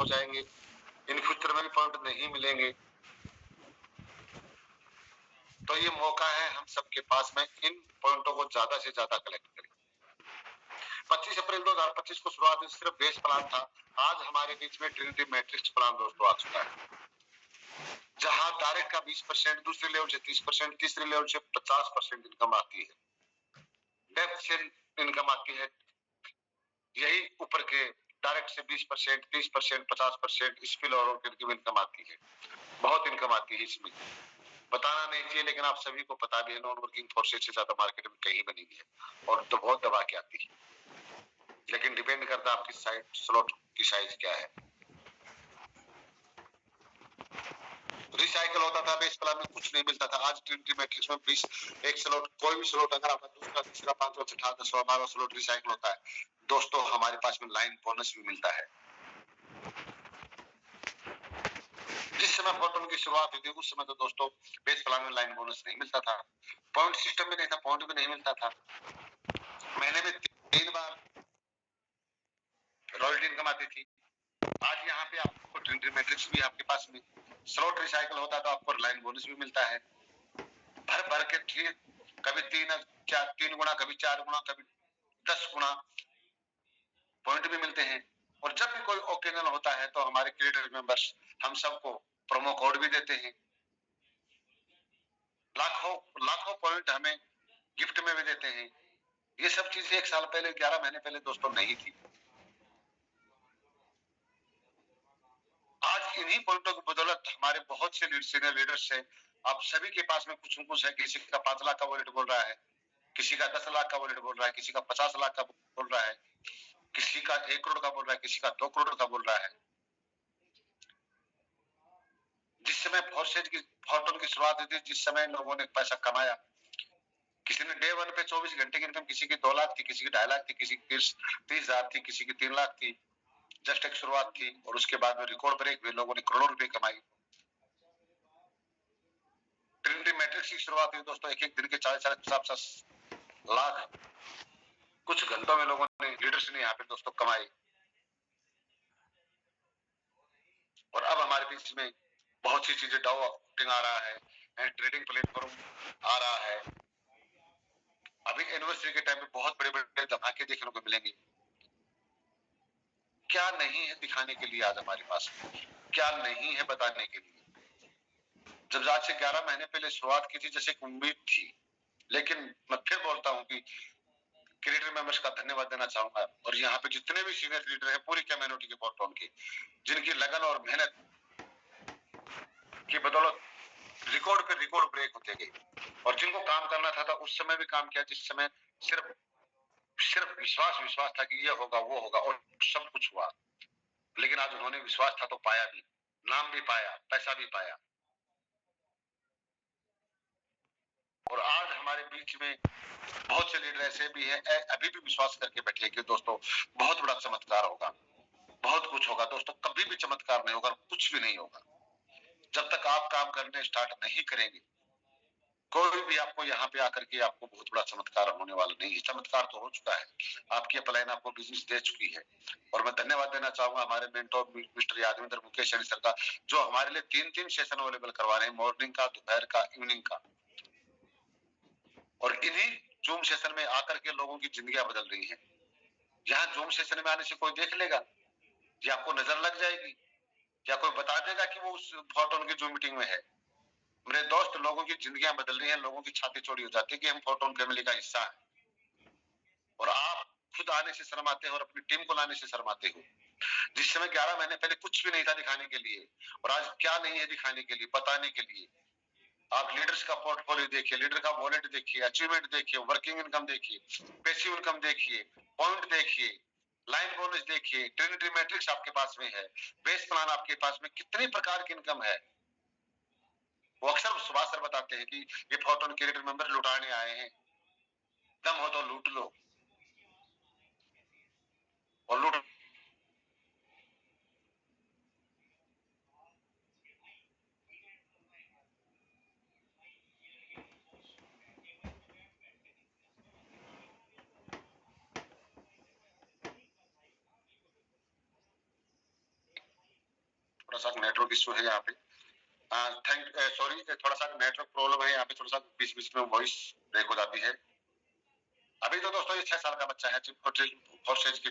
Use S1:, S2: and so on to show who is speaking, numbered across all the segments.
S1: हो जाएंगे, in future में भी पॉइंट नहीं मिलेंगे। तो ये मौका है हम सबके पास में इन पॉइंटों को ज्यादा से ज्यादा कलेक्ट करें। 25 अप्रैल 2025 को शुरुआत में सिर्फ बेस प्लान था, आज हमारे बीच में ट्रिनिटी मैट्रिक्स प्लान दोस्तों आ चुका है, जहां डायरेक्ट का 20%, दूसरे लेवल से 30%, तीसरे लेवल से 50% इनकम आती है, डेप्थ से इनकम आती है, यही ऊपर के डायरेक्ट से 20%, 30%, 50% स्किल और इनकम आती है। बहुत इनकम आती है इसमें, बताना नहीं चाहिए, लेकिन आप सभी को पता भी है, नॉन वर्किंग फोर्सेज से ज्यादा मार्केट में कहीं बनी है और तो बहुत दबा के आती है, लेकिन डिपेंड करता है आपकी साइड स्लॉट की साइज क्या है। रिसाइकल होता था, बेस प्लान में कुछ नहीं मिलता था, आज ट्रिनिटी मैट्रिक्स में 20 एक स्लॉट, कोई भी स्लॉट अगर आपका दूसरा तीसरा पांचवा छठा 10वां 12वां स्लॉट रिसाइकल होता है दोस्तों, हमारे पास में लाइन बोनस भी मिलता है। जिस समय फोटोन की शुरुआत हुई थी उस समय तो दोस्तों बेस प्लान में लाइन बोनस नहीं मिलता था, पॉइंट सिस्टम में नहीं था, पॉइंट भी नहीं मिलता था, महीने में 3 बार रॉयल्टी इनकम आती थी। आज यहाँ पे आपको ट्रिनिटी मैट्रिक्स भी आपके पास में, स्लॉट रिसाइकल होता तो आपको लाइन बोनस भी मिलता है, भर भर के कभी 3 गुना, कभी 4 गुना, कभी 10 गुना पॉइंट भी मिलते हैं। और जब भी कोई ओकेजन होता है तो हमारे क्रिएटर मेंबर्स हम सबको प्रोमो कोड भी देते हैं, लाखों पॉइंट हमें गिफ्ट में भी देते हैं। ये सब चीजें 1 साल पहले, 11 महीने पहले दोस्तों नहीं थी। आज इन्हीं पॉइंटों की बदौलत हमारे बहुत से सीनियर लीडर्स है, आप सभी के पास में कुछ न कुछ है, किसी का 5 लाख का वॉलेट बोल रहा है, किसी का 10 लाख का वॉलेट बोल रहा है, किसी का 50 लाख का बोल रहा है, किसी का 1 करोड़ का बोल रहा है, किसी का 2 करोड़ का बोल रहा है। जिस समय फोर्टून की शुरुआत हुई थी, जिस समय लोगों ने पैसा कमाया, किसी ने डे 1 पे 24 घंटे की इनकम, किसी की 2 लाख थी, किसी की 2.5 लाख थी, किसी की 30,000 थी, किसी की 3 लाख थी। जस्ट एक शुरुआत थी और उसके बाद में रिकॉर्ड ब्रेक हुए, लोगों ने करोड़ों रुपए कमाई। ट्रिनिटी मैट्रिक्स की शुरुआत हुई दोस्तों, एक दिन के 40-50 लाख कुछ घंटों में लोगों ने, लीडर्स ने यहाँ पे दोस्तों कमाई। और अब हमारे बीच में बहुत सी चीजें, डाउ आउटिंग आ रहा है, ट्रेडिंग प्लेटफॉर्म आ रहा है। अभी एनिवर्सरी के टाइम पे बहुत बड़े बड़े धमाके देखने को मिलेंगे। क्या नहीं है दिखाने के लिए आज हमारे पास, क्या नहीं है बताने के लिए। जब आज से 11 महीने पहले शुरुआत की थी, जैसे एक उम्मीद थी, लेकिन मैं फिर बोलता हूं कि क्रिएटर मेंबर्स का धन्यवाद देना चाहूंगा, और यहाँ पे जितने भी सीनियर लीडर है पूरी कम्युनिटी के फोर्टून के, जिनकी लगन और मेहनत की बदौलत रिकॉर्ड पे रिकॉर्ड ब्रेक होते गए, और जिनको काम करना था उस समय भी काम किया, जिस समय सिर्फ विश्वास था कि ये होगा वो होगा, और सब कुछ हुआ। लेकिन आज उन्होंने विश्वास था तो पाया भी, नाम भी पाया, पैसा भी पाया। और आज हमारे बीच में बहुत से लीडर ऐसे भी हैं, अभी भी विश्वास करके बैठे कि दोस्तों बहुत बड़ा चमत्कार होगा, बहुत कुछ होगा। दोस्तों कभी भी चमत्कार नहीं होगा, कुछ भी नहीं होगा जब तक आप काम करने स्टार्ट नहीं करेंगे। कोई भी आपको यहाँ पे आकर के आपको बहुत बड़ा चमत्कार होने वाला नहीं है, चमत्कार तो हो चुका है, आपकी अपलाइन आपको बिजनेस दे चुकी है। और मैं धन्यवाद देना चाहूंगा हमारे mentor mister Yadvinder Mukesh sir का, जो हमारे लिए 3 सेशन अवेलेबल करवा रहे हैं, मॉर्निंग का, दोपहर का, इवनिंग का। और इन्हीं जूम सेशन में आकर के लोगों की जिंदगियां बदल रही हैं। यहाँ जूम सेशन में आने से कोई देख लेगा या आपको नजर लग जाएगी या कोई बता देगा कि वो उस फोर्टून की जूम मीटिंग में है। मेरे दोस्त, लोगों की जिंदगियां बदल रही हैं, लोगों की छाती चौड़ी हो जाती है कि हम फोर्टून फैमिली का हिस्सा है। और आप खुद आने से शर्माते हो और अपनी टीम को लाने से शर्माते हो। जिस समय 11 महीने पहले कुछ भी नहीं था दिखाने के लिए, और आज क्या नहीं है दिखाने के लिए, बताने के लिए। आप लीडर्स का पोर्टफोलियो देखिए, लीडर का वॉलेट देखिए, अचीवमेंट देखिए, वर्किंग इनकम देखिए, पैसिव इनकम देखिए, पॉइंट देखिए, लाइन बोनस देखिए, ट्रिनिटी मैट्रिक्स आपके पास में है, बेस प्लान आपके पास में, कितनी प्रकार की इनकम है। वो अक्सर सुभाष सर बताते हैं कि ये फोर्टून क्रिएटर मेंबर लुटाने आए हैं, दम हो तो लूट लो, और लूट थोड़ा सा नेटवर्क इशू है यहाँ पे। सॉरी, थोड़ा सा नेटवर्क प्रॉब्लम है यहाँ पे, थोड़ा सा बीच बीच में वॉइस ब्रेक हो जाती है। अभी तो दोस्तों ये 6 साल का बच्चा है, फोर्सेज के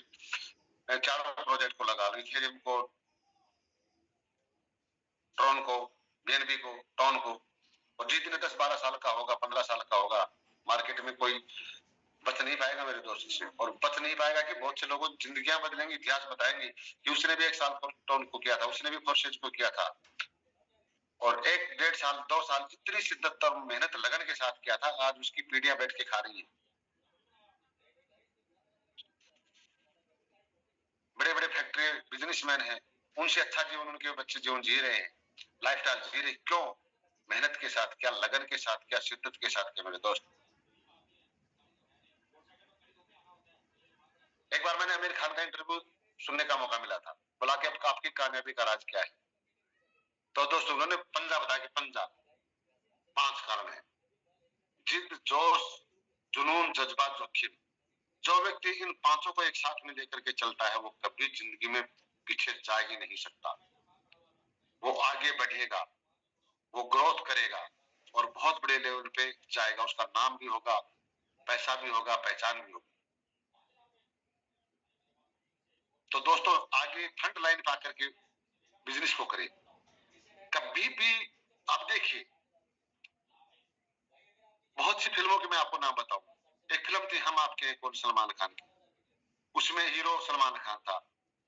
S1: चारों प्रोजेक्ट को लगा लो, इथेरियम को, ट्रॉन को, बीएनबी को, टॉन को, और जितने 10-12 साल का होगा, 15 साल का होगा, मार्केट में कोई बच नहीं पाएगा मेरे दोस्त से। और बच नहीं पाएगा कि बहुत से लोगों की जिंदगियां बदलेंगी, इतिहास बताएंगे कि उसने भी 1 साल टॉन को किया था, उसने भी फोर्सेज को किया था, और 1-1.5 साल 2 साल इतनी शिद्दत और मेहनत लगन के साथ किया था, आज उसकी पीढ़ियां बैठ के खा रही है। बड़े बड़े फैक्ट्री बिजनेसमैन हैं, उनसे अच्छा जीवन उनके बच्चे जीवन जी रहे हैं, लाइफस्टाइल जी रहे। क्यों? मेहनत के साथ, क्या लगन के साथ, क्या शिद्दत के साथ किया मेरे दोस्त। एक बार मैंने आमिर खान का इंटरव्यू सुनने का मौका मिला था, बोला कि आपकी कामयाबी का राज क्या है? तो दोस्तों उन्होंने पंजा बताया कि पंजा 5 कारण है: जिद, जोश, जुनून, जज्बात, जोखिम। जो व्यक्ति इन पांचों को एक साथ में लेकर के चलता है वो कभी जिंदगी में पीछे जा ही नहीं सकता। वो आगे बढ़ेगा, वो ग्रोथ करेगा और बहुत बड़े लेवल पे जाएगा, उसका नाम भी होगा, पैसा भी होगा, पहचान भी होगी। तो दोस्तों आगे फ्रंट लाइन पे आकर के बिजनेस को करें। कभी भी आप देखिए, बहुत सी फिल्मों की मैं आपको नाम बताऊं। एक फिल्म थी हम आपके हैं कौन, सलमान खान की, उसमें हीरो सलमान खान था,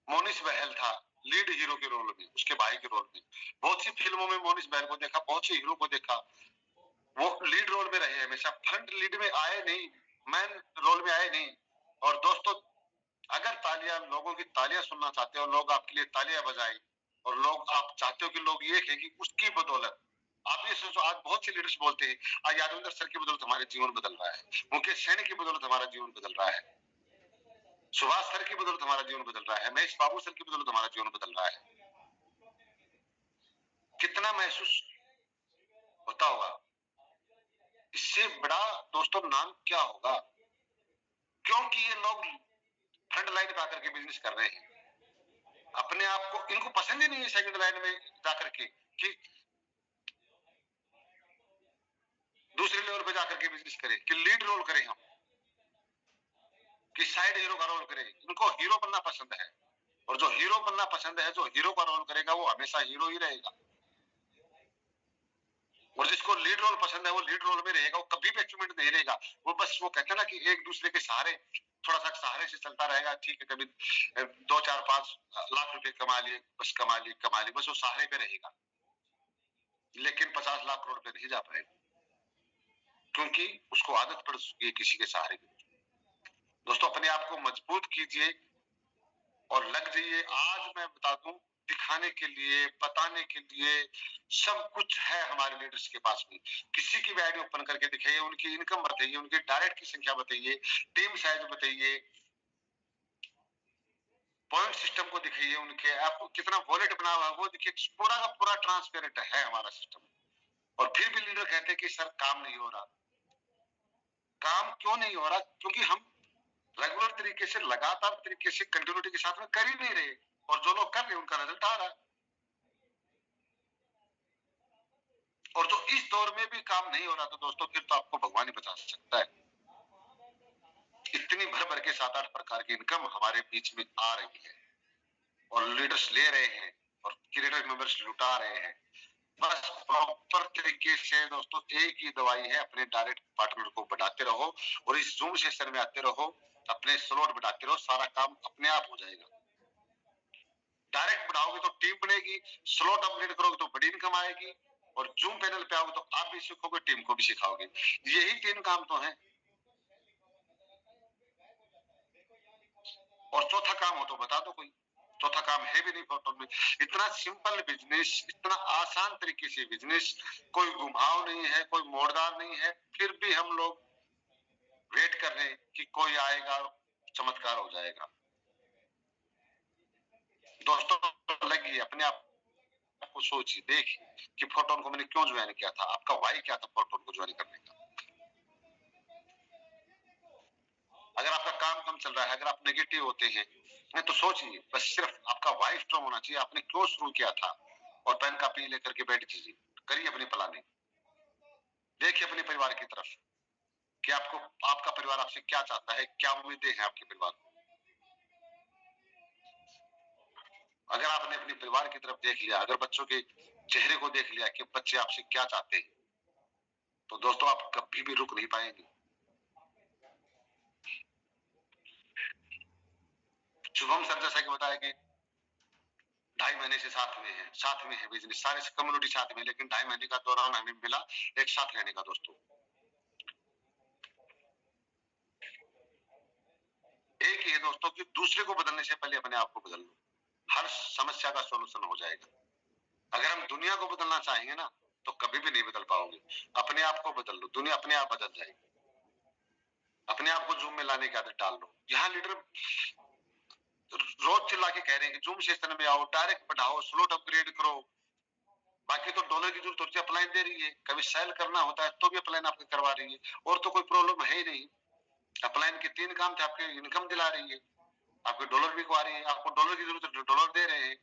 S1: मोनिस बहल था लीड हीरो के रोल में, उसके भाई के रोल में। बहुत सी फिल्मों में मोनिस बहल को देखा, बहुत से हीरो को देखा, वो लीड रोल में रहे, हमेशा फ्रंट लीड में आए नहीं, मैन रोल में आए नहीं। और दोस्तों अगर तालियां, लोगों की तालियां सुनना चाहते हो, लोग आपके लिए तालियां बजाएं, और लोग आप चाहते हो कि लोग ये कहें कि उसकी बदौलत, आप ये सोचो, आज बहुत से लीडर्स बोलते हैं आज यादविंदर सर की बदौलत हमारे जीवन बदल रहा है, मुकेश सैनी की बदौलत हमारा जीवन बदल रहा है, सुभाष सर की बदौलत हमारा जीवन बदल रहा है, महेश बाबू सर की बदौलत हमारा जीवन बदल रहा है। कितना महसूस होता होगा, इससे बड़ा दोस्तों नाम क्या होगा? क्योंकि ये लोग फ्रंट लाइन पे आकर के बिजनेस कर रहे हैं, अपने आप को, इनको पसंद ही नहीं है सेकंड लाइन में जाकर के कि दूसरे लेवल पे जाकर के बिजनेस करें, कि लीड रोल करें हम, कि साइड हीरो का रोल करें। इनको हीरो बनना पसंद है, और जो हीरो बनना पसंद है, जो हीरो का रोल करेगा वो हमेशा हीरो ही रहेगा, और जिसको लीड रोल पसंद है वो लीड रोल में रहेगा, वो कभी भी अचीवमेंट नहीं रहेगा। वो बस वो कहते हैं ना कि एक दूसरे के सहारे, थोड़ा सा सहारे से चलता रहेगा, ठीक है, कभी 2-4-5 लाख रुपए कमा लिए, बस कमा लिए कमा लिए, बस वो सहारे पे रहेगा, लेकिन 50 लाख करोड़ पे नहीं जा पाएगा, क्योंकि उसको आदत पड़ चुकी है किसी के सहारे की। दोस्तों अपने आप को मजबूत कीजिए और लग जाइए। आज मैं बता दूं, दिखाने के लिए, बताने के लिए सब कुछ है हमारे लीडर्स के पास में। किसी की भी आईडी ओपन करके दिखाइए, उनकी इनकम बताइए, उनके डायरेक्ट की संख्या बताइए, टीम साइज बताइए, पॉइंट सिस्टम को दिखाइए, उनके आपको कितना वॉलेट बना हुआ है वो देखिए, पूरा का पूरा ट्रांसपेरेंट है हमारा सिस्टम। और फिर भी लीडर कहते हैं कि सर काम नहीं हो रहा। काम क्यों नहीं हो रहा? क्योंकि हम रेगुलर तरीके से, लगातार तरीके से, कंटिन्यूटी के साथ में कर ही नहीं रहे, और जो लोग कर रहे हैं उनका रिजल्ट आ रहा है। और जो इस दौर में भी काम नहीं हो रहा, तो दोस्तों फिर तो आपको भगवान ही बचा सकता है। इतनी भर भर के 7-8 प्रकार की इनकम हमारे बीच में आ रही है, और लीडर्स ले रहे हैं, और क्रिएटर मेंबर्स लुटा रहे हैं। बस प्रॉपर तरीके से दोस्तों एक ही दवाई है, अपने डायरेक्ट पार्टनर को बढ़ाते रहो, और इस जूम सेशन में आते रहो, अपने स्लॉट बढ़ाते रहो, सारा काम अपने आप हो जाएगा। डायरेक्ट बढ़ाओगे तो टीम बनेगी, स्लॉट अपग्रेड करोगे तो बड़ी इनकम आएगी, और जूम पैनल पे आओगे तो आप भी सीखोगे, टीम को भी सिखाओगे। यही 3 काम तो है। और चौथा काम हो तो बता दो कोई। चौथा काम है भी नहीं फोटो में। इतना सिंपल बिजनेस, इतना आसान तरीके से बिजनेस, कोई घुमाव नहीं है, कोई मोड़दार नहीं है, फिर भी हम लोग वेट कर रहे हैं कि कोई आएगा, चमत्कार हो जाएगा। दोस्तों लगिए, अपने आप को सोचिए, देखिए कि फोटोन को मैंने क्यों ज्वाइन किया था, आपका वाई क्या था फोटोन को ज्वाइन करने का। अगर आपका काम कम चल रहा है, अगर आप नेगेटिव होते हैं, तो सोचिए, बस सिर्फ आपका वाई स्ट्रॉन्ग होना चाहिए, आपने क्यों शुरू किया था, और पेन कॉपी लेकर के बैठ कीजिए, करिए अपनी प्लानिंग, देखिए अपने परिवार की तरफ कि आपको आपका परिवार आपसे क्या चाहता है, क्या उम्मीदें हैं आपके परिवार को। अगर आपने अपने परिवार की तरफ देख लिया, अगर बच्चों के चेहरे को देख लिया कि बच्चे आपसे क्या चाहते हैं, तो दोस्तों आप कभी भी रुक नहीं पाएंगे। शुभम सर जैसा कि बताया कि 2.5 महीने से साथ में है बिजनेस, सारे कम्युनिटी साथ में, लेकिन 2.5 महीने का दौरान हमें मिला एक साथ रहने का। दोस्तों एक ही है दोस्तों कि दूसरे को बदलने से पहले अपने आप को बदल लो, हर समस्या का सोल्यूशन हो जाएगा। अगर हम दुनिया को बदलना चाहेंगे ना तो कभी भी नहीं बदल पाओगे। अपने आप को बदल लो, दुनिया अपने आप बदल जाएगी। अपने आप को जूम में लाने की आदत डाल लो। यहाँ लीडर रोज चिल्ला के कह रहे हैं कि जूम सेशन में आओ, डायरेक्ट बढ़ाओ, स्लॉट अपग्रेड करो। बाकी तो डॉलर की जरूरत होती है, अपलाइन दे रही है। कभी सेल करना होता है तो भी अपलाइन आपके करवा रही है, और तो कोई प्रॉब्लम है ही नहीं। अपलाइन के 3 काम थे, आपके इनकम दिला रही है, आपके डॉलर भी को आ रही है, आपको डॉलर की जरूरत है डॉलर दे रहे हैं,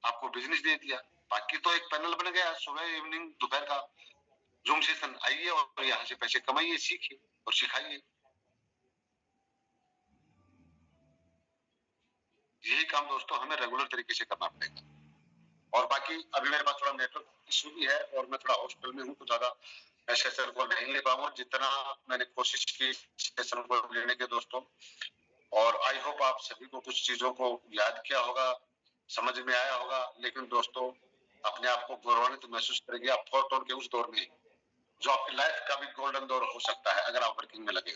S1: आपको बिजनेस दे दिया। बाकी तो एक पैनल बन गया, सुबह इवनिंग दोपहर का जूम सेशन, आइए और यहाँ से पैसे कमाइए, सीखिए और सिखाइए। यही काम दोस्तों हमें रेगुलर तरीके से करना पड़ेगा। और बाकी अभी मेरे पास थोड़ा नेटवर्क इशू भी है और मैं थोड़ा हॉस्पिटल में हूँ, तो ज्यादा मैं सेशन को नहीं ले पाऊंगा जितना मैंने कोशिश की सेशन को लेने के दोस्तों। और आई होप आप सभी को कुछ चीजों को याद किया होगा, समझ में आया होगा। लेकिन दोस्तों अपने आप को गौरवान्वित महसूस करेंगे आप 4 टोन के उस दौर में, जो आपकी लाइफ का भी गोल्डन दौर हो सकता है अगर आप वर्किंग में लगे।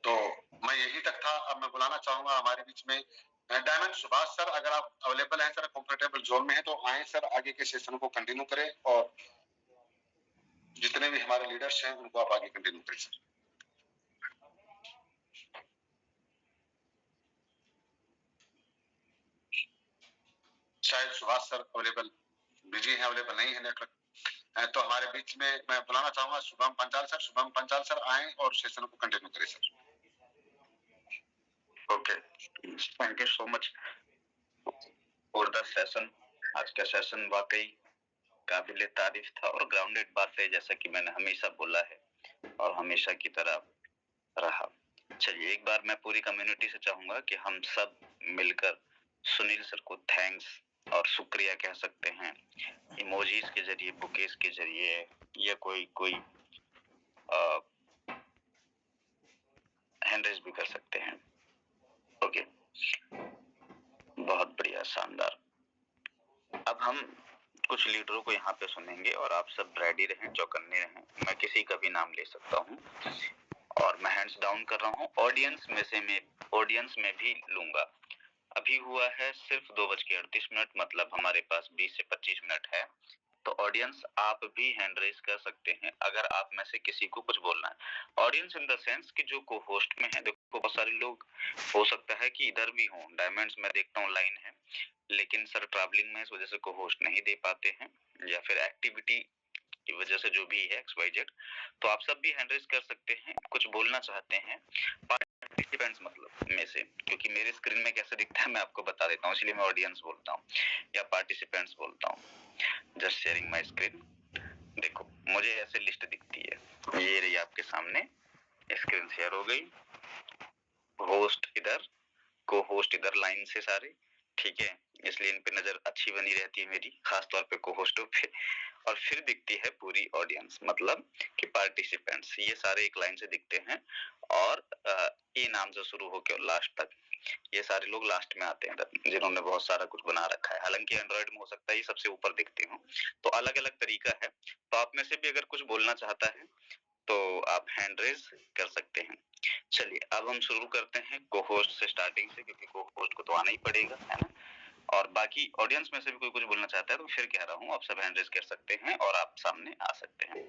S1: तो मैं यही तक था। अब मैं बुलाना चाहूंगा हमारे बीच में डायमंड सुभाष सर, अगर आप अवेलेबल हैं सर, कंफर्टेबल जोन में है तो आए सर, आगे के सेशन को कंटिन्यू करें और जितने भी हमारे लीडर्स हैं उनको आप आगे कंटिन्यू करें सर। शायद सुभाष सर अवेलेबल बिजी है, अवेलेबल नहीं है, नेटवर्क है। तो हमारे बीच में मैं बुलाना चाहूंगा शुभम पंचाल सर। शुभम पंचाल सर आए और सेशन को कंटिन्यू करें sir.
S2: Okay, thank you so much for the session. आज का सेशन वाकई काबिले तारीफ था और ग्राउंडेड बात है, जैसा कि मैंने हमेशा बोला है और हमेशा की तरह रहा। चलिए एक बार मैं पूरी कम्युनिटी से चाहूंगा कि हम सब मिलकर सुनील सर को थैंक्स और शुक्रिया कह सकते हैं, इमोजीज के जरिए, बुकेस के जरिए, या कोई हैंड रेज भी कर सकते हैं। ओके, बहुत बढ़िया, शानदार। अब हम कुछ लीडरों को यहाँ पे सुनेंगे और आप सब रेडी रहें, चौकन्ने रहें। मैं किसी का भी नाम ले सकता हूँ और मैं हैंड्स डाउन कर रहा हूँ। ऑडियंस में भी लूंगा। अभी हुआ है सिर्फ 2:38, मतलब हमारे पास 20 से 25 मिनट है। तो ऑडियंस आप भी हैंड रेज कर सकते हैं अगर आप में से किसी को कुछ बोलना है। ऑडियंस इन द सेंस कि जो को होस्ट में है, देखो बहुत सारे लोग हो सकता है कि इधर भी हों। डायमंड्स में देखता हूँ लाइन है, लेकिन सर ट्रैवलिंग में इस वजह से को होस्ट नहीं दे पाते हैं, या फिर एक्टिविटी की वजह से, जो भी है XYZ। तो आप सब भी हैंड रेज कर सकते हैं, कुछ बोलना चाहते हैं पार्टिसिपेंट्स मतलब में से, क्योंकि मेरे स्क्रीन में कैसे दिखता है मैं आपको बता देता हूँ, इसलिए मैं ऑडियंस बोलता हूँ या पार्टिसिपेंट्स बोलता हूँ। Just sharing my screen. देखो मुझे ऐसे लिस्ट दिखती है, ये रही आपके सामने, स्क्रीन शेयर हो गई। होस्ट इधर, को होस्ट इधर, लाइन से सारे, ठीक है, इसलिए इन पे नजर अच्छी बनी रहती है मेरी, खासतौर पे को होस्टों पे। और फिर दिखती है पूरी ऑडियंस, मतलब कि पार्टिसिपेंट्स, ये सारे एक लाइन से दिखते हैं। और ए नाम से शुरू होकर लास्ट तक ये सारे लोग लास्ट में आते हैं जिन्होंने बहुत सारा कुछ बना रखा है। हालांकि एंड्रॉइड में हो सकता है ये सबसे ऊपर दिखते हो, तो अलग अलग तरीका है। तो आप में से भी अगर कुछ बोलना चाहता है तो आप हैंड रेज कर सकते हैं। चलिए अब हम शुरू करते हैं को होस्ट से, स्टार्टिंग से, क्योंकि को होस्ट को तो आना ही पड़ेगा, है ना। और बाकी ऑडियंस में से भी कोई कुछ बोलना चाहता है तो फिर कह रहा हूँ आप सब हैंड रेज कर सकते हैं और आप सामने आ सकते हैं।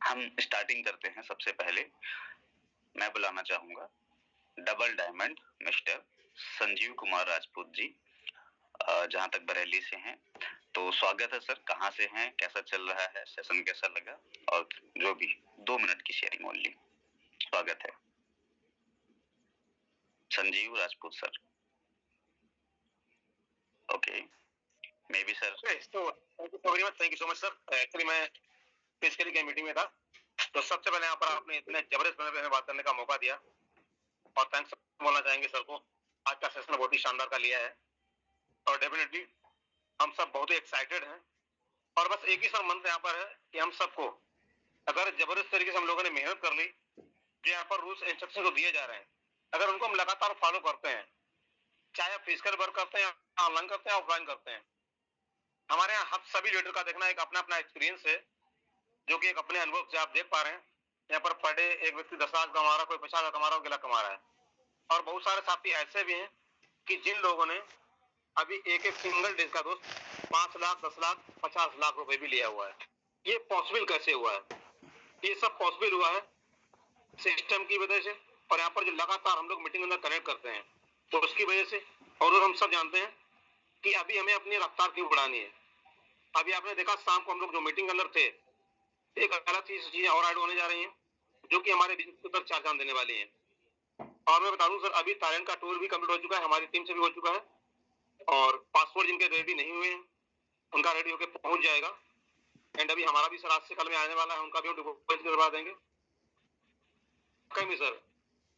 S2: हम स्टार्टिंग करते हैं। सबसे पहले मैं बुलाना चाहूंगा double diamond mister Sanjeev Kumar Rajput ji, जहां तक बरेली से हैं। तो स्वागत है सर, कहाँ से हैं, कैसा चल रहा है, सेशन कैसा लगा, और जो भी 2 मिनट की शेयरिंग ओनली। स्वागत है Sanjeev Rajput sir. Okay, may be sir.
S3: Thank you so much sir. Actually मैं फिजिकली की मीटिंग में था, तो सबसे पहले यहाँ पर आपने इतने जबरदस्त मैनर में बात करने का मौका दिया और थैंक्स बोलना चाहेंगे सर को। आज का सेशन बहुत ही शानदार का लिया है और डेफिनेटली हम सब बहुत ही एक्साइटेड हैं और बस एक ही सर मंत्र यहाँ पर है कि हम सबको अगर जबरदस्त तरीके से हम लोगों ने मेहनत कर ली, जो यहाँ पर रूल्स इंस्ट्रक्शन जो दिए जा रहे हैं, अगर उनको हम लगातार फॉलो करते हैं, चाहे आप फिजिकल वर्क करते हैं, ऑनलाइन करते हैं, ऑफलाइन करते हैं, हमारे यहाँ हम सभी लीडर का देखना एक अपना अपना एक्सपीरियंस है, जो कि एक अपने अनुभव से आप देख पा रहे हैं। यहाँ पर पर डे एक व्यक्ति 10 लाख कमा रहा है, कोई 50 लाख कमा रहा है, 1 लाख कमा रहा है और बहुत सारे साथी ऐसे भी हैं कि जिन लोगों ने अभी एक एक सिंगल डे का दोस्त 5 लाख, 10 लाख, 50 लाख रुपए भी लिया हुआ है। ये पॉसिबल कैसे हुआ है? ये सब पॉसिबल हुआ है सिस्टम की वजह से और यहाँ पर जो लगातार हम लोग मीटिंग अंदर कनेक्ट करते हैं तो उसकी वजह से। और हम सब जानते हैं कि अभी हमें अपनी रफ्तार क्यों बढ़ानी है। अभी आपने देखा शाम को हम लोग जो मीटिंग अंदर थे, एक अलग चीजें और ऐड होने जा रही हैं जो कि हमारे बिजनेस पर 4 चांद देने वाली हैं। और मैं बता दूं सर, अभी थाईलैंड का टूर भी कंप्लीट हो चुका है, हमारी टीम से भी हो चुका है और पासपोर्ट जिनके रेडी नहीं हुए हैं उनका रेडी होकर पहुंच जाएगा। एंड अभी हमारा भी सर आज से कल में आने वाला है, उनका भी डिपॉजिट करवा देंगे। कहीं भी सर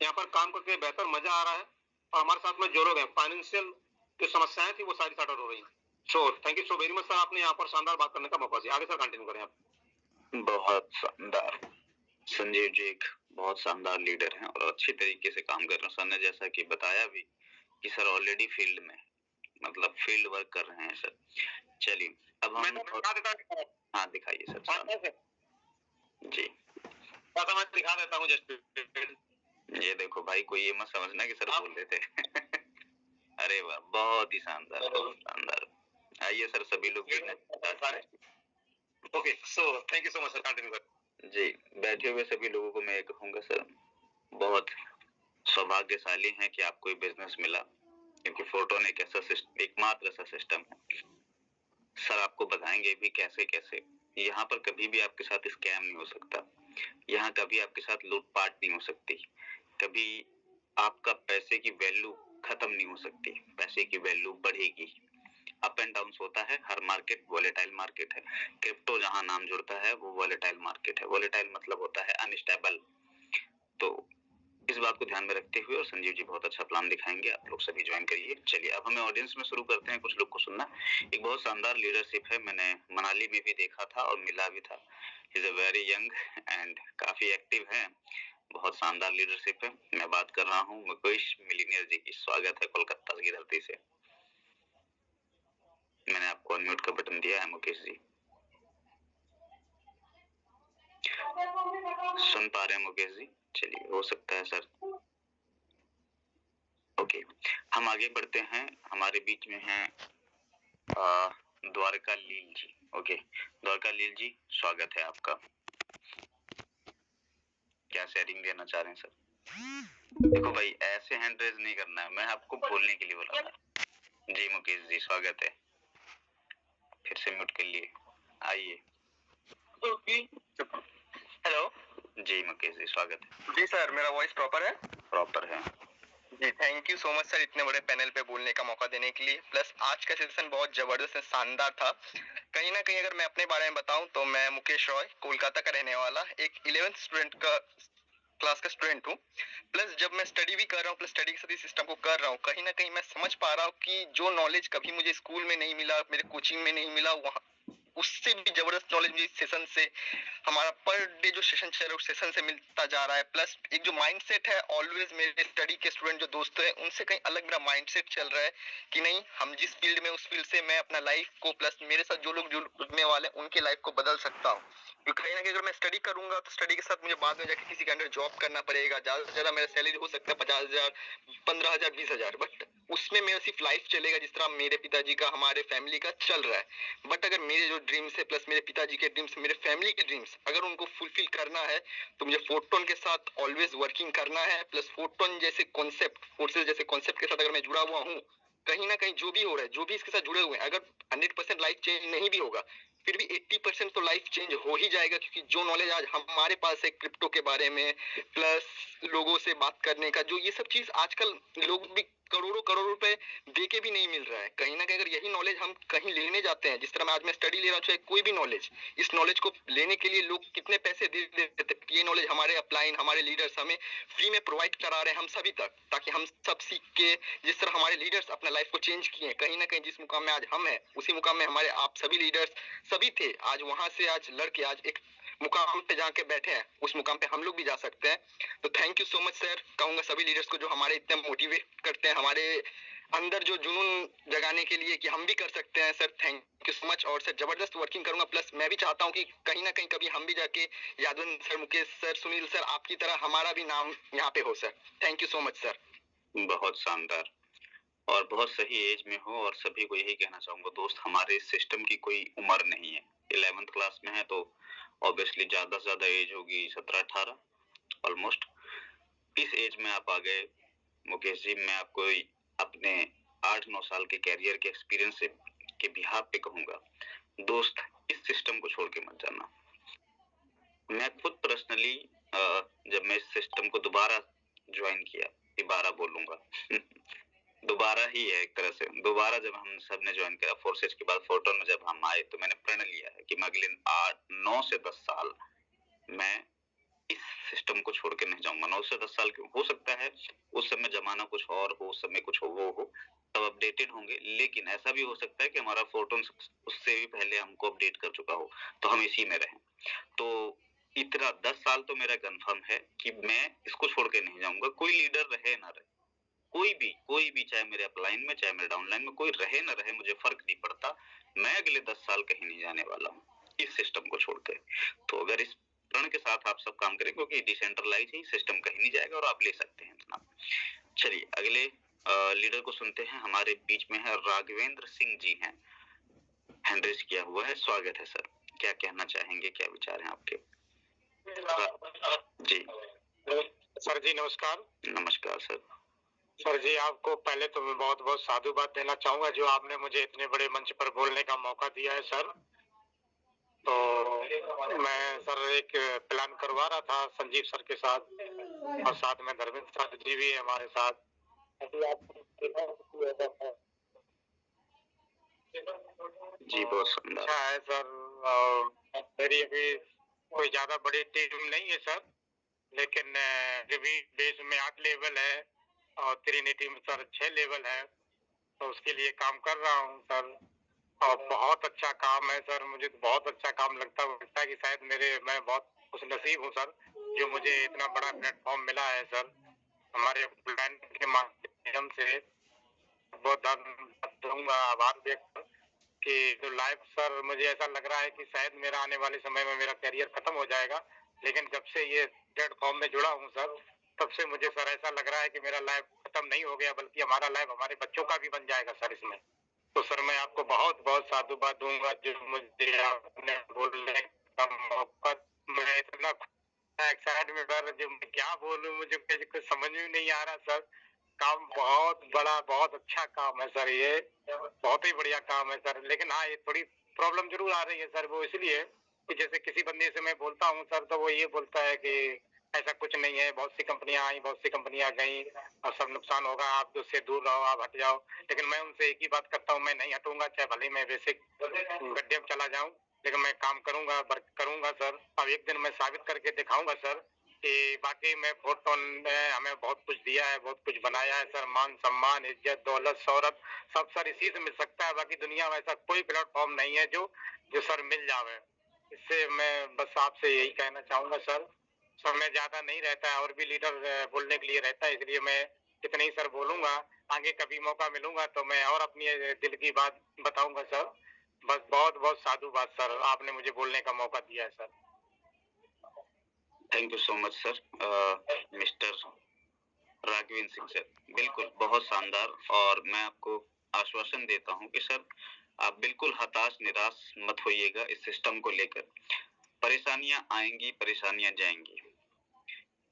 S3: यहाँ पर काम करके बेहतर मजा आ रहा है और हमारे साथ में जो लोग हैं, फाइनेंशियल जो समस्याएं थी वो सारी सॉर्ट आउट हो रही हैं। So thank you so very much sir, आपने यहाँ पर शानदार बात करने का मौका दिया। आगे सर कंटिन्यू करें आप।
S2: बहुत शानदार। संजीव जी एक बहुत शानदार लीडर हैं और अच्छी तरीके से काम कर रहे हैं। सर ने जैसा कि बताया भी कि सर ऑलरेडी फील्ड में मतलब फील्ड वर्क कर रहे हैं सर। चलिए अब हम हाँ दिखाइए सर। जी
S3: मैं दिखा देता हूँ जस्ट।
S2: ये देखो भाई, कोई ये मत समझना कि सर बोल रहे थे। अरे वाह, बहुत ही शानदार, बहुत शानदार। आइए सर, सभी लोग
S3: okay so thank you so much sir, continue कर।
S2: जी बैठे हुए सभी लोगों को मैं ये कहूंगा सर, बहुत सौभाग्यशाली हैं कि आपको ये बिजनेस मिला, क्योंकि फोटोन एक ऐसा सिस्टम, एकमात्र ऐसा सिस्टम है। सर आपको बताएंगे भी कैसे कैसे। यहाँ पर कभी भी आपके साथ स्कैम नहीं हो सकता, यहाँ कभी आपके साथ लूटपाट नहीं हो सकती, कभी आपका पैसे की वैल्यू खत्म नहीं हो सकती, पैसे की वैल्यू बढ़ेगी। अप एंड डाउन होता है, हर मार्केट वोलेटाइल मार्केट है। क्रिप्टो जहां नाम जुड़ता है वो वोलेटाइल मार्केट है। वोलेटाइल मतलब होता है अनस्टेबल। तो इस बात को ध्यान में रखते हुए, और संजीव जी बहुत अच्छा प्लान दिखाएंगे, आप लोग सभी ज्वाइन करिए। चलिए अब हमें ऑडियंस में शुरू करते हैं, कुछ लोग को सुनना। एक बहुत शानदार लीडरशिप है, मैंने मनाली में भी देखा था और मिला भी था। Is a very young and काफी एक्टिव है, बहुत शानदार लीडरशिप है। मैं बात कर रहा हूँ मुकेश मिलीनियर जी की। स्वागत है कोलकाता की धरती से। मैंने आपको अनम्यूट का बटन दिया है मुकेश जी। सुन पा रहे हैं मुकेश जी? चलिए हो सकता है सर। ओके हम आगे बढ़ते हैं। हमारे बीच में हैं द्वारका लील जी। ओके द्वारका लील जी, स्वागत है आपका। क्या शेयरिंग देना चाह रहे हैं सर? देखो भाई, ऐसे हैंड रेज नहीं करना है, मैं आपको बोलने के लिए बोला था। जी मुकेश जी स्वागत है, फिर से म्यूट कर लिए, आइए।
S3: हेलो
S2: जी मुकेश जी स्वागत है।
S3: जी सर, मेरा वॉइस प्रॉपर है?
S2: प्रॉपर है
S3: जी thank you so much sir, इतने बड़े पैनल पे बोलने का मौका देने के लिए। प्लस आज का सेशन बहुत जबरदस्त है, शानदार था। कहीं ना कहीं अगर मैं अपने बारे में बताऊं तो मैं मुकेश रॉय, कोलकाता का रहने वाला, एक 11th स्टूडेंट का क्लास का स्टूडेंट हूँ। प्लस जब मैं स्टडी भी कर रहा हूँ, प्लस स्टडी के साथ इस सिस्टम को कर रहा हूँ, कहीं ना कहीं मैं समझ पा रहा हूँ कि जो नॉलेज कभी मुझे स्कूल में नहीं मिला, मेरे कोचिंग में नहीं मिला, वहाँ उससे भी जबरदस्त नॉलेज मुझे सेशन से, हमारा पर डे जो सेशन चल रहा है उस सेशन से मिलता जा रहा है। प्लस एक जो माइंडसेट है, ऑलवेज मेरे स्टडी के स्टूडेंट जो दोस्त हैं उनसे कहीं अलग मेरा माइंडसेट चल रहा है कि नहीं, हम जिस फील्ड में उस फील्ड से मैं अपना लाइफ को, प्लस मेरे साथ जो लोग जुड़ने वाले हैं उनके लाइफ को बदल सकता हूँ। क्योंकि कहीं ना कहीं अगर मैं स्टडी करूंगा तो स्टडी के साथ मुझे बाद में जाके किसी के अंडर जॉब करना पड़ेगा। ज्यादा से ज्यादा मेरा सैलरी हो सकता है 50,000, 15,000, 20,000, बट उसमें मेरा सिर्फ लाइफ चलेगा जिस तरह मेरे पिताजी का, हमारे फैमिली का चल रहा है। बट अगर मेरे जो ड्रीम्स है, प्लस मेरे पिताजी के ड्रीम्स, मेरे फैमिली के ड्रीम्स, अगर उनको फुलफिल करना है तो मुझे फोटोन के साथ ऑलवेज वर्किंग करना है। प्लस फोटोन जैसे कॉन्सेप्ट, फोर्सेस जैसे कॉन्सेप्ट के साथ अगर मैं जुड़ा हुआ हूँ, कहीं ना कहीं जो भी हो रहा है, जो भी इसके साथ जुड़े हुए हैं, अगर 100% लाइफ चेंज नहीं भी होगा फिर भी 80% तो लाइफ चेंज हो ही जाएगा। क्योंकि जो नॉलेज आज हमारे पास है क्रिप्टो के बारे में, प्लस लोगों से बात करने का, जो ये सब चीज आजकल लोग भी
S4: करोड़ों करोड़ों रुपए दे के भी नहीं मिल रहा है। कहीं ना कहीं अगर यही नॉलेज हम कहीं लेने जाते हैं, जिस तरह मैं आज मैं स्टडी ले रहा हूँ, चाहे कोई भी नॉलेज, इस नॉलेज को लेने के लिए लोग कितने पैसे दे देते हैं। ये नॉलेज हमारे अपलाइन, हमारे लीडर्स हमें फ्री में प्रोवाइड करा रहे हैं हम सभी तक, ताकि हम सब सीख के, जिस तरह हमारे लीडर्स अपना लाइफ को चेंज किए, कहीं ना कहीं जिस मुकाम में आज हम हैं, उसी मुकाम में हमारे आप सभी लीडर्स सभी थे। आज वहां से आज लड़के आज एक मुकाम पे जाके बैठे हैं, उस मुकाम पे हम लोग भी जा सकते हैं। तो thank you so much sir, कहूंगा सभी लीडर्स को जो हमारे इतने मोटिवेट करते हैं, हमारे अंदर जो जुनून जगाने के लिए कि हम भी कर सकते हैं। Sir thank you so much. और सर जबरदस्त वर्किंग करूंगा, प्लस मैं भी चाहता हूं कि कहीं ना कहीं कभी हम भी जाके Yadvant sir, Mukesh sir, Sunil sir, आपकी तरह हमारा भी नाम यहाँ पे हो सर। Thank you so much sir.
S2: बहुत शानदार और बहुत सही एज में हो, और सभी को यही कहना चाहूंगा दोस्त, हमारे सिस्टम की कोई उम्र नहीं है। 11th क्लास में है तो ऑब्वियसली ज्यादा से ज्यादा एज होगी 17-18 ऑलमोस्ट। इस एज में आप आ गए मुकेश जी, मैं आपको अपने 8-9 साल के कैरियर के एक्सपीरियंस से के बिहाफ पे कहूंगा, दोस्त इस सिस्टम को छोड़ के मत जाना। मैं खुद पर्सनली जब मैं इस सिस्टम को दोबारा ज्वाइन किया, दोबारा बोलूंगा दोबारा ही है एक तरह से, दोबारा जब हम सब ने ज्वाइन करा फोर्सेज के बाद फोर्टोन में जब हम आए, तो मैंने प्रण लिया है कि मैं अगले 9 से 10 साल मैं इस सिस्टम को छोड़ के नहीं जाऊंगा। 9 से 10 साल हो सकता है उस समय जमाना कुछ और हो, उस समय कुछ हो तब अपडेटेड होंगे, लेकिन ऐसा भी हो सकता है कि हमारा फोर्टोन उससे भी पहले हमको अपडेट कर चुका हो, तो हम इसी में रहें। तो इतना 10 साल तो मेरा कंफर्म है कि मैं इसको छोड़ के नहीं जाऊंगा। कोई लीडर रहे ना रहे, कोई भी, चाहे मेरे अपलाइन में चाहे मेरे डाउनलाइन में, कोई रहे ना रहे, मुझे फर्क नहीं पड़ता। मैं अगले 10 साल कहीं नहीं जाने वाला हूँ इस सिस्टम को छोड़ के। तो अगर इस प्रण के साथ आप सब काम करें, क्योंकि डिसेंट्रलाइज है, सिस्टम कहीं नहीं जाएगा और आप ले सकते हैं इतना। चलिए अगले लीडर को सुनते हैं। हमारे बीच में है राघवेंद्र सिंह जी हैं, हैंड रेज किया हुआ है। स्वागत है सर, क्या कहना चाहेंगे, क्या विचार हैं आपके? जी
S3: सर जी नमस्कार।
S2: नमस्कार सर।
S3: सर जी आपको पहले तो मैं बहुत बहुत साधुवाद देना चाहूंगा, जो आपने मुझे इतने बड़े मंच पर बोलने का मौका दिया है सर। तो मैं सर एक प्लान करवा रहा था संजीव सर के साथ, और साथ में धर्मेंद्र सर जी भी है हमारे साथ।
S2: जी बहुत सुंदर।
S3: अच्छा है सर। मेरी अभी कोई ज्यादा बड़ी टीम नहीं है सर, लेकिन भी देश में 8 लेवल है और ट्रिनिटी में सर 6 लेवल है, तो उसके लिए काम कर रहा हूँ सर। और बहुत अच्छा काम है सर, मुझे तो बहुत अच्छा काम लगता है कि शायद मैं बहुत खुश नसीब हूँ सर, जो मुझे इतना बड़ा प्लेटफॉर्म मिला है सर हमारे प्लान के माध्यम से। बहुत धन्यवाद दूंगा, आभार व्यक्त कि जो लाइफ सर, मुझे ऐसा लग रहा है कि शायद मेरा आने वाले समय में मेरा करियर खत्म हो जाएगा, लेकिन जब से ये प्लेटफॉर्म में जुड़ा हूँ सर, तब से मुझे सर ऐसा लग रहा है कि मेरा लाइफ खत्म नहीं हो गया, बल्कि हमारा लाइफ हमारे बच्चों का भी बन जाएगा सर इसमें। तो सर मैं आपको बहुत बहुत साधुवाद दूंगा, जो मुझे आपने बोलने का मौका। मैं इतना एक्साइटमेंट सर, जो मैं क्या बोलूं, मुझे कुछ समझ में नहीं आ रहा सर। काम बहुत बड़ा, बहुत अच्छा काम है सर, ये बहुत ही बढ़िया काम है सर। लेकिन हाँ, ये थोड़ी प्रॉब्लम जरूर आ रही है सर। वो इसलिए कि जैसे किसी बंदे से मैं बोलता हूँ सर, तो वो ये बोलता है कि ऐसा कुछ नहीं है, बहुत सी कंपनियां आई, बहुत सी कंपनियां गई और सब नुकसान होगा, आप उससे दूर रहो, आप हट जाओ। लेकिन मैं उनसे एक ही बात करता हूँ, मैं नहीं हटूंगा, चाहे भले मैं वैसे गड्ढे में चला जाऊं, लेकिन मैं काम करूंगा, वर्क करूंगा सर। अब एक दिन मैं साबित करके दिखाऊंगा सर कि वाकई में फोर्टोन ने हमें बहुत कुछ दिया है, बहुत कुछ बनाया है सर। मान सम्मान, इज्जत, दौलत, शोहरत सब सर इसी से मिल सकता है। बाकी दुनिया में ऐसा कोई प्लेटफॉर्म नहीं है जो सर मिल जावे। इससे मैं बस आपसे यही कहना चाहूंगा सर। समय ज्यादा नहीं रहता है, और भी लीडर बोलने के लिए रहता है, इसलिए मैं इतने ही सर बोलूंगा। आगे कभी मौका मिलूंगा तो मैं और अपनी दिल की बात बताऊंगा सर। बस बहुत बहुत साधुवाद सर, आपने मुझे बोलने का मौका दिया है sir.
S2: Thank you so much sir. Mister Raghavendra Singh sir, बिल्कुल बहुत शानदार। और मैं आपको आश्वासन देता हूं कि सर आप बिल्कुल हताश निराश मत होइएगा इस सिस्टम को लेकर। परेशानियां आएंगी, परेशानियां जाएंगी,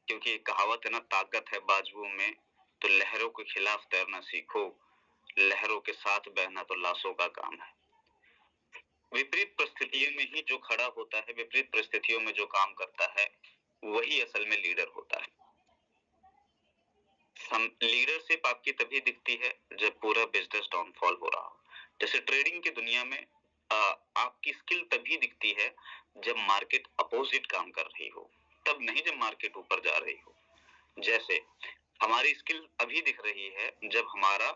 S2: क्योंकि एक कहावत है ना, ताकत है बाजुओं में, तो लहरों के खिलाफ तैरना सीखो, लहरों के साथ बहना तो लाशों का काम है। विपरीत परिस्थितियों में ही जो खड़ा होता है, विपरीत परिस्थितियों में जो काम करता है, वही असल में लीडर होता है। लीडरशिप आपकी तभी दिखती है जब पूरा बिजनेस डाउनफॉल हो रहा हो। जैसे ट्रेडिंग की दुनिया में आपकी स्किल तभी दिखती है जब मार्केट अपोजिट काम कर रही हो, तब नहीं जब मार्केट ऊपर जा रही हो। जैसे हमारी स्किल अभी दिख रही है जब हमारा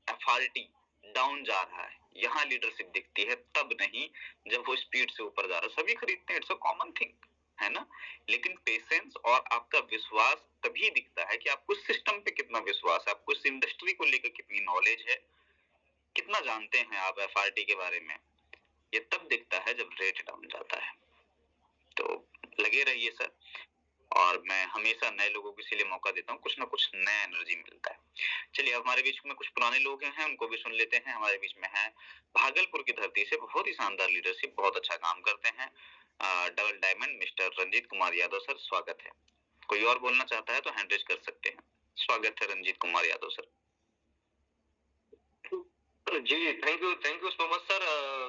S2: एफआरटी डाउन जा रहा है, यहाँ लीडरशिप दिखती है, तब नहीं जब वो स्पीड से ऊपर जा रहा है। सभी खरीदते हैं, इट्स अ कॉमन थिंग, है ना। लेकिन पेशेंस और आपका विश्वास तभी दिखता है कि आपको सिस्टम पे कितना विश्वास है, आपको इस इंडस्ट्री को लेकर कितनी नॉलेज है, कितना जानते हैं आप एफआरटी के बारे में। ये तब दिखता है जब रेट डाउन जाता है। तो लगे रहिए सर, और मैं हमेशा नए लोगों को इसीलिए मौका देता हूँ, कुछ ना कुछ नया एनर्जी मिलता है। चलिए, हमारे बीच में कुछ पुराने लोग हैं, उनको भी सुन लेते हैं। हमारे बीच में है भागलपुर की धरती से बहुत ही शानदार लीडरशिप, बहुत अच्छा काम करते हैं, double diamond mister Ranjeet Kumar Yadav sir, स्वागत है। कोई और बोलना चाहता है तो हैंड रेज कर सकते हैं। स्वागत है रंजीत कुमार यादव सर।
S4: जी thank you so much sir,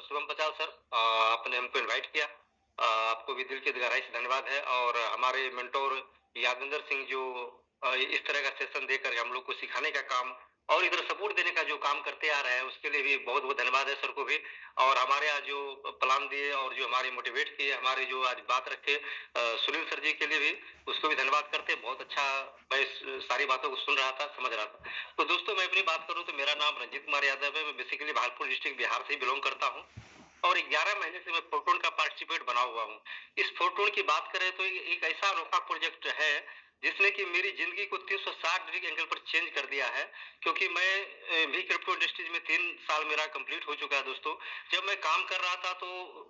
S4: Shubham Pachal sir, आपने हमको इनवाइट किया, आपको भी दिल की गहराई से धन्यवाद है। और हमारे मेंटोर यादविंदर सिंह जो इस तरह का सेशन देकर हम लोग को सिखाने का काम और इधर सपोर्ट देने का जो काम करते आ रहे हैं, उसके लिए भी बहुत बहुत धन्यवाद है सर को भी। और हमारे आज जो प्लान दिए और जो हमारे मोटिवेट किए, हमारे जो आज बात रखे सुनील सर जी के लिए भी, उसको भी धन्यवाद करते हैं। बहुत अच्छा, मैं सारी बातों को सुन रहा था, समझ रहा था। तो दोस्तों, मैं अपनी बात करूं तो मेरा नाम रंजीत कुमार यादव है। मैं बेसिकली भागलपुर डिस्ट्रिक्ट बिहार से ही बिलोंग करता हूं और 11 महीने से मैं फोरटोन का पार्टिसिपेट बना हुआ हूं। इस फोरटोन की बात करें तो एक ऐसा अनोखा प्रोजेक्ट है जिसने कि मेरी जिंदगी को 360 डिग्री एंगल पर चेंज कर दिया है, क्योंकि मैं भी क्रिप्टो इंडस्ट्रीज में 3 साल मेरा कंप्लीट हो चुका है दोस्तों। जब मैं काम कर रहा था तो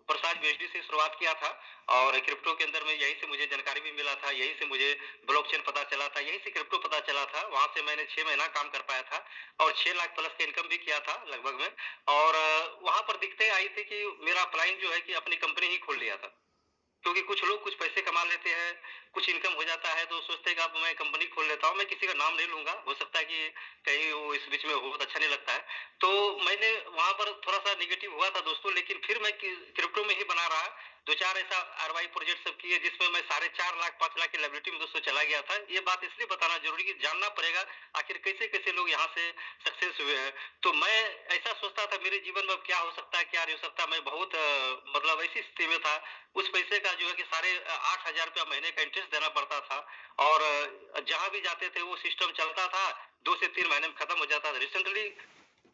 S4: प्रसाद बीएचडी से शुरुआत किया था और क्रिप्टो के अंदर में यहीं से मुझे जानकारी भी मिला था, यहीं से मुझे ब्लॉकचेन पता चला था, यहीं से क्रिप्टो पता चला था। वहां से मैंने 6 महीना काम कर पाया था और 6 लाख प्लस का इनकम भी किया था लगभग में। और वहां पर दिक्कतें आई थी कि मेरा प्लान जो है कि अपनी कंपनी ही खोल लिया था, क्योंकि कुछ लोग कुछ पैसे कमा लेते हैं, कुछ इनकम हो जाता है तो सोचते हैं कि अब मैं कंपनी खोल लेता हूँ। मैं किसी का नाम नहीं लूंगा, हो सकता है कि कहीं वो इस बीच में हो, बहुत अच्छा नहीं लगता है। तो मैंने वहां पर थोड़ा सा निगेटिव हुआ था दोस्तों, लेकिन फिर मैं क्रिप्टो में ही बना रहा। 2-4 ऐसा आरवाई प्रोजेक्ट सब किए जिसमें मैं 4.5 लाख 5 लाख की लायबिलिटी में दोस्तों चला गया था। ये बात इसलिए बताना जरूरी कि जानना पड़ेगा आखिर कैसे कैसे लोग यहाँ से सक्सेस हुए हैं। तो मैं ऐसा सोचता था मेरे जीवन में क्या हो सकता है, क्या नहीं हो सकता। मैं बहुत मतलब ऐसी स्थिति में था, उस पैसे का जो है कि 8,500 रुपया महीने का इंटरेस्ट देना पड़ता था और जहां भी जाते थे वो सिस्टम चलता था, 2 से 3 महीने में खत्म हो जाता था। रिसेंटली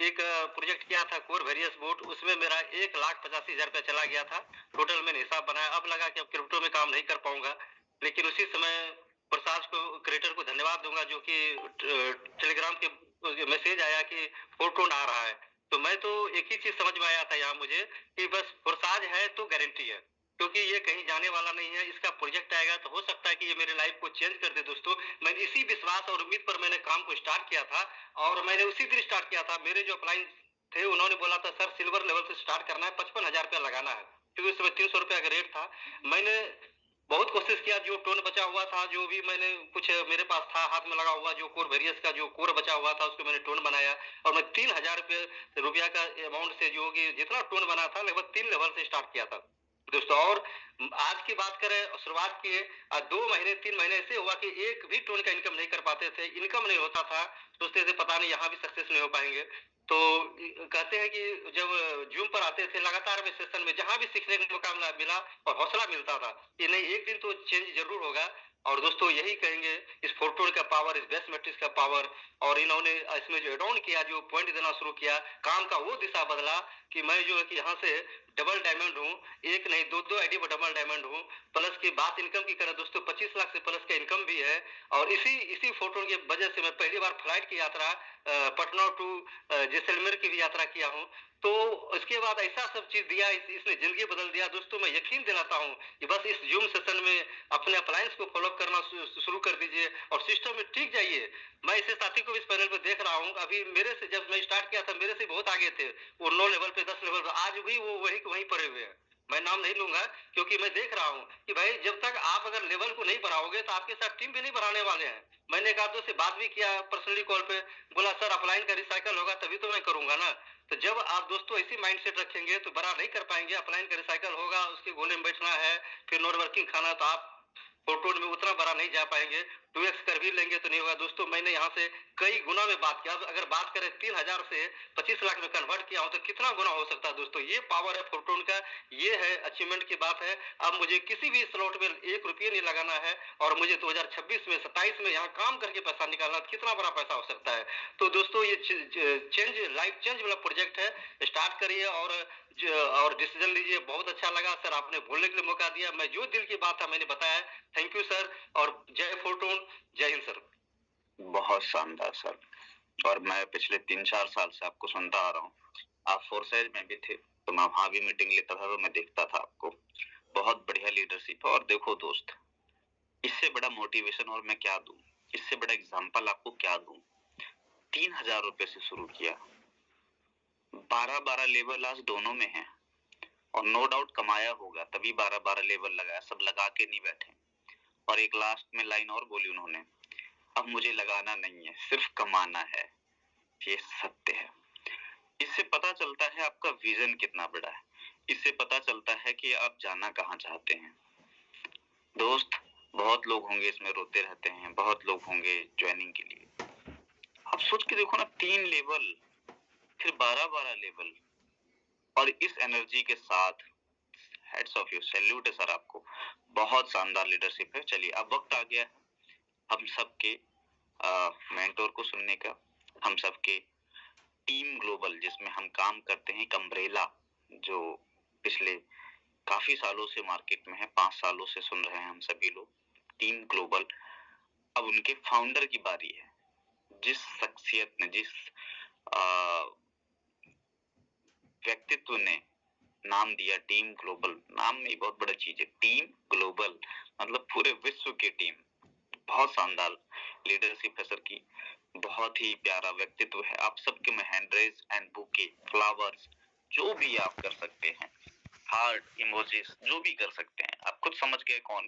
S4: एक प्रोजेक्ट किया था कोर वेरियस बोट, उसमें मेरा 1,85,000 रुपया चला गया था। टोटल मैंने हिसाब बनाया, अब लगा कि अब क्रिप्टो में काम नहीं कर पाऊंगा, लेकिन उसी समय प्रसाद को, क्रिएटर को धन्यवाद दूंगा, जो कि टेलीग्राम के मैसेज आया कि फोरटोन आ रहा है। तो मैं तो एक ही चीज समझ में आया था यहाँ मुझे कि बस प्रसाद है तो गारंटी है, क्योंकि ये कहीं जाने वाला नहीं है। इसका प्रोजेक्ट आएगा तो हो सकता है कि ये मेरे लाइफ को चेंज कर दे दोस्तों। मैंने इसी विश्वास और उम्मीद पर मैंने काम को स्टार्ट किया था और मैंने उसी दिन स्टार्ट किया था। मेरे जो अपलाइन थे उन्होंने बोला था सर सिल्वर लेवल से स्टार्ट करना है, 55,000 रुपया लगाना है, क्योंकि उस समय 300 रुपया का रेट था। मैंने बहुत कोशिश किया, जो टोन बचा हुआ था, जो भी मैंने कुछ मेरे पास था हाथ में लगा हुआ, जो कोर वेरियस का जो कोर बचा हुआ था उसको मैंने टोन बनाया और मैं 3,000 रुपया का अमाउंट से जो कि जितना टोन बना था लगभग 3 लेवल से स्टार्ट किया था दोस्तों। और आज की बात करें, शुरुआत किए 2 महीने 3 महीने ऐसे हुआ कि एक भी टोन का इनकम नहीं कर पाते थे, इनकम नहीं होता था। सोचते थे पता नहीं यहाँ भी सक्सेस नहीं हो पाएंगे। तो कहते हैं कि जब जूम पर आते थे लगातार में सेशन में, जहां भी सीखने का मौका मिला और हौसला मिलता था कि नहीं एक दिन तो चेंज जरूर होगा। और दोस्तों यही कहेंगे, इस फोरटोन का पावर, इस बेस्ट मैट्रिक्स का पावर, और इन्होंने इसमें जो एड ऑन किया, जो पॉइंट देना शुरू किया, काम का वो दिशा बदला कि मैं जो है कि यहाँ से डबल डायमंड हूँ, एक नहीं 2 आईडी पर डबल डायमंड हूँ। प्लस की बात इनकम की करें दोस्तों, 25 लाख से प्लस का इनकम भी है। और इसी फोरटोन की वजह से मैं पहली बार फ्लाइट की यात्रा पटना टू जैसलमेर की भी यात्रा किया हूँ। तो उसके बाद ऐसा सब चीज दिया, इसने जिंदगी बदल दिया दोस्तों। मैं यकीन दिलाता हूँ कि बस इस जूम सेशन में अपने अप्लायंस को फॉलो करना शुरू कर दीजिए और सिस्टम में ठीक जाइए। मैं इसे साथी को इस पैनल पे देख रहा हूँ, अभी मेरे से जब मैं स्टार्ट किया था मेरे से बहुत आगे थे वो, 9 लेवल पे 10 लेवल पे, आज भी वो वहीं पड़े हुए हैं। मैं नाम नहीं लूंगा क्योंकि मैं देख रहा हूँ कि भाई जब तक आप अगर लेवल को नहीं बढ़ाओगे तो आपके साथ टीम भी नहीं बढ़ाने वाले हैं। मैंने एक आध दो से बात भी किया पर्सनली कॉल पे, बोला सर अपलाइन का रिसाइकल होगा तभी तो मैं करूंगा ना। तो जब आप दोस्तों ऐसी माइंडसेट रखेंगे तो बड़ा नहीं कर पाएंगे। अपलाइन का रिसाइकल होगा, उसके गोले में बैठना है, फिर नोट वर्किंग खाना, तो आप फोटोन में उतना बड़ा नहीं जा पाएंगे, 2x कर भी लेंगे तो नहीं होगा। दोस्तों मैंने यहाँ से कई गुना में बात किया। अगर बात करें 3,000 से 25 लाख में कन्वर्ट किया हो तो कितना गुना हो सकता है दोस्तों। ये पावर है फोटोन का, ये है अचीवमेंट की बात है। अब मुझे किसी भी स्लॉट में 1 रुपये नहीं लगाना है और मुझे 2026 में 27 में यहाँ काम करके पैसा निकालना, कितना बड़ा पैसा हो सकता है। तो दोस्तों ये चेंज, लाइफ चेंज वाला प्रोजेक्ट है, स्टार्ट करिए और डिसीजन लीजिए। बहुत अच्छा लगा सर, आपने बोलने के लिए मौका दिया। मैं जो दिल की बात था मैंने बताया। थैंक यू सर, और जय फोर्टून, जय हिंद सर।
S2: बहुत शानदार सर। और मैं पिछले 3-4 साल से आपको सुनता आ रहा हूँ। आप फोर्साइज में भी थे तो मैं वहां भी मीटिंग लेता था तो मैं देखता था आपको। बहुत बढ़िया लीडरशिप है। और देखो दोस्त, इससे बड़ा मोटिवेशन और मैं क्या दूं, इससे बड़ा एग्जाम्पल आपको क्या दूं। 3,000 रुपए से शुरू किया, 12-12 लेवल आज दोनों में है और नो डाउट कमाया होगा तभी 12-12 लेवल लगाया, सब लगा के नहीं बैठे। और एक लास्ट में लाइन और बोली उन्होंने, अब मुझे लगाना नहीं है, सिर्फ कमाना है। ये सत्य है। इससे पता चलता है आपका विजन कितना बड़ा है, इससे पता चलता है कि आप जाना कहाँ चाहते हैं। दोस्त, बहुत लोग होंगे इसमें रोते रहते हैं, बहुत लोग होंगे ज्वाइनिंग के लिए। आप सोच के देखो ना, 3 लेवल फिर 12-12 लेवल, और इस एनर्जी के साथ हेड्स ऑफ यू, सैल्यूट है सर आपको। बहुत शानदार लीडरशिप है। चलिए अब वक्त आ गया हम सबके मेंटोर को सुनने का, हम सबके टीम ग्लोबल जिसमें हम काम करते हैं, एक अम्ब्रेला जो पिछले काफी सालों से मार्केट में है, 5 सालों से सुन रहे हैं हम सभी लोग, टीम ग्लोबल। अब उनके फाउंडर की बारी है। जिस शख्सियत ने, जिस व्यक्तित्व ने नाम दिया टीम ग्लोबल, नाम में बहुत बड़ा चीज है, टीम ग्लोबल मतलब पूरे विश्व की टीम। बहुत शानदार लीडरशिप है सर की, बहुत ही प्यारा व्यक्तित्व है। आप सबके में हैंडरेज एंड बुके, फ्लावर्स, जो भी आप कर सकते हैं, हार्ट इमोजीज, जो भी कर सकते हैं। आप खुद समझ गए कौन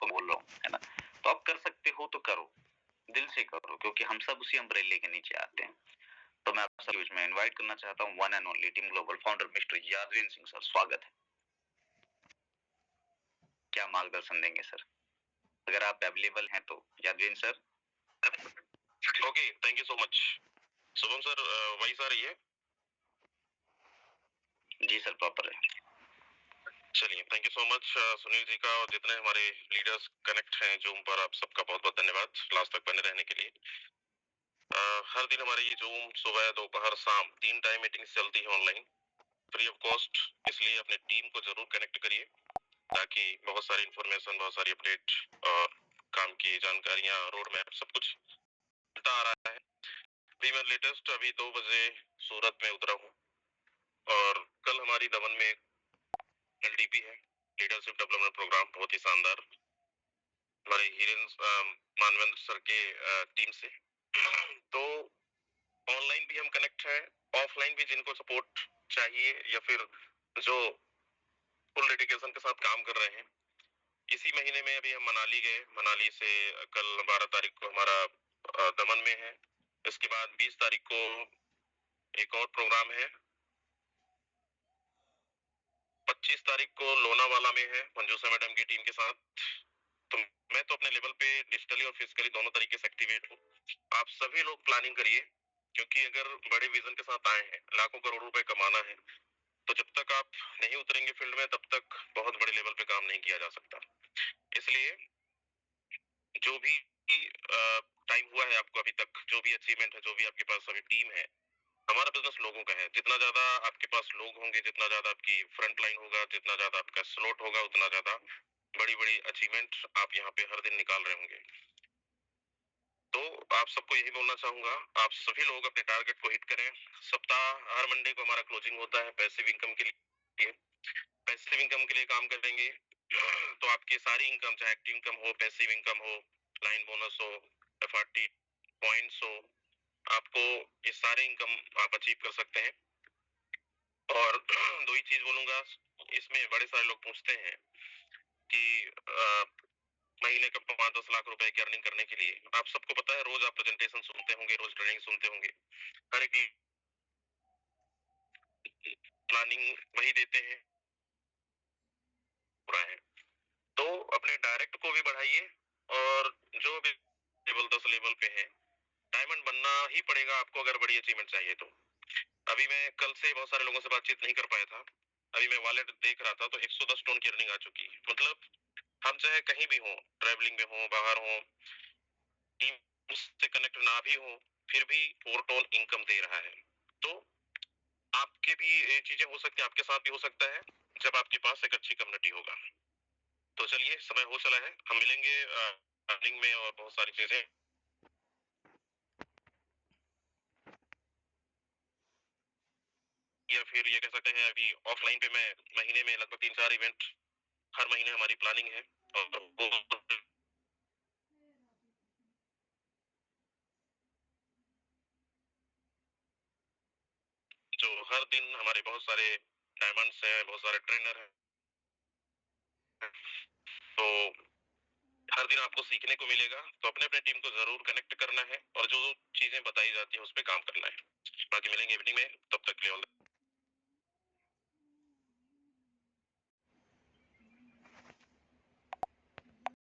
S2: को बोल रहा हूँ, है ना। तो आप कर सकते हो तो करो, दिल से करो, क्योंकि हम सब उसी अम्ब्रेले के नीचे आते हैं। तो मैं आप सभी में इनवाइट करना चाहता हूँ one and only team global founder mister Yadveen Singh sir. स्वागत है। क्या मार्गदर्शन देंगे सर, अगर आप अवेलेबल हैं तो। Yadveen sir.
S3: Okay, thank you so much. Shubham sir, वही सर ये।
S2: जी सर, प्रॉपर है।
S3: चलिए, thank you so much Sunil ji का, और जितने हमारे लीडर्स कनेक्ट हैं जूम पर, आप सबका बहुत बहुत धन्यवाद लास्ट तक बने रहने के लिए। हर दिन हमारे ये जूम सुबह दोपहर शाम 3 टाइम मीटिंग्स चलती है ऑनलाइन, फ्री ऑफ कॉस्ट। इसलिए अपने टीम को जरूर कनेक्ट करिए ताकि बहुत सारी इंफॉर्मेशन, बहुत सारी अपडेट और काम की जानकारियां, रोड मैप, सब कुछ मिलता आ रहा है। भी मैं लेटेस्ट अभी 2 बजे सूरत में उतरा हूँ, और कल हमारी दमन में LDP है, लीडरशिप डेवलपमेंट प्रोग्राम, बहुत ही शानदार, हमारे हिरेन मानवेंद्र सर के टीम से। तो ऑनलाइन भी हम कनेक्ट हैं, ऑफलाइन भी जिनको सपोर्ट चाहिए या फिर जो फुल डेडिकेशन के साथ काम कर रहे हैं। इसी महीने में अभी हम मनाली गए, मनाली से कल 12 तारीख को हमारा दमन में है। इसके बाद 20 तारीख को एक और प्रोग्राम है, 25 तारीख को लोनावाला में है मंजूषा मैडम की टीम के साथ। तो मैं तो अपने लेवल पे डिजिटली और फिजिकली दोनों तरीके से एक्टिवेट हूँ। आप सभी लोग प्लानिंग करिए, क्योंकि अगर बड़े विजन के साथ आए हैं, लाखों करोड़ रुपए कमाना है, तो जब तक आप नहीं उतरेंगे फील्ड में तब तक बहुत बड़े लेवल पे काम नहीं किया जा सकता। इसलिए जो भी टाइम हुआ है आपको अभी तक, जो भी अचीवमेंट है, जो भी आपके पास अभी टीम है, हमारा बिजनेस लोगों का है। जितना ज्यादा आपके पास लोग होंगे, जितना ज्यादा आपकी फ्रंट लाइन होगा, जितना ज्यादा आपका स्लॉट होगा, उतना ज्यादा बड़ी बड़ी अचीवमेंट आप यहाँ पे हर दिन निकाल रहे होंगे। तो आप सबको यही बोलना चाहूंगा, आप सभी लोग अपने टारगेट को हिट करें। सप्ताह हर मंडे को हमारा क्लोजिंग होता है पैसिव इनकम के लिए। पैसिव इनकम के लिए काम करेंगे तो आपकी सारी इनकम, चाहे एक्टिव इनकम हो, पैसिव इनकम हो, लाइन बोनस हो, FRT पॉइंट्स हो, आपको ये सारे इनकम आप अचीव कर सकते हैं। और दो ही चीज बोलूंगा, इसमें बड़े सारे लोग पूछते हैं कि महीने का 5-10 लाख रुपए की अर्निंग करने के लिए, आप सबको पता है, रोज आप प्रेजेंटेशन सुनते होंगे, रोज ट्रेनिंग सुनते होंगे, हर एक प्लानिंग वही देते हैं, पूरा है। तो तो अपने डायरेक्ट को भी बढ़ाइए और जो भी लेवल 10 लेवल पे है, डायमंड बनना ही पड़ेगा आपको अगर बड़ी अचीवमेंट चाहिए तो। अभी मैं कल से बहुत सारे लोगों से बातचीत नहीं कर पाया था, अभी मैं वॉलेट देख रहा था तो 110 टोन की अर्निंग आ चुकी है। मतलब हम चाहे कहीं भी हो, ट्रैवलिंग में हो, बाहर हो, टीम से कनेक्ट ना भी हो, फिर भी 4 टोन इनकम दे रहा है। तो आपके भी ये चीजें हो सकती है, आपके साथ भी हो सकता है जब आपके पास एक अच्छी कम्युनिटी होगा। तो चलिए, समय हो चला है, हम मिलेंगे अर्निंग में और बहुत सारी चीजें, या फिर ये कह सकते हैं अभी ऑफलाइन पे मैं महीने में लगभग 3-4 इवेंट हर महीने हमारी प्लानिंग है, और वो जो हर दिन हमारे बहुत सारे डायमंड्स हैं, बहुत सारे ट्रेनर हैं, तो हर दिन आपको सीखने को मिलेगा। तो अपने अपने टीम को जरूर कनेक्ट करना है और जो चीजें बताई जाती है उस पर काम करना है। बाकी मिलेंगे इवनिंग में, तब तक के लिए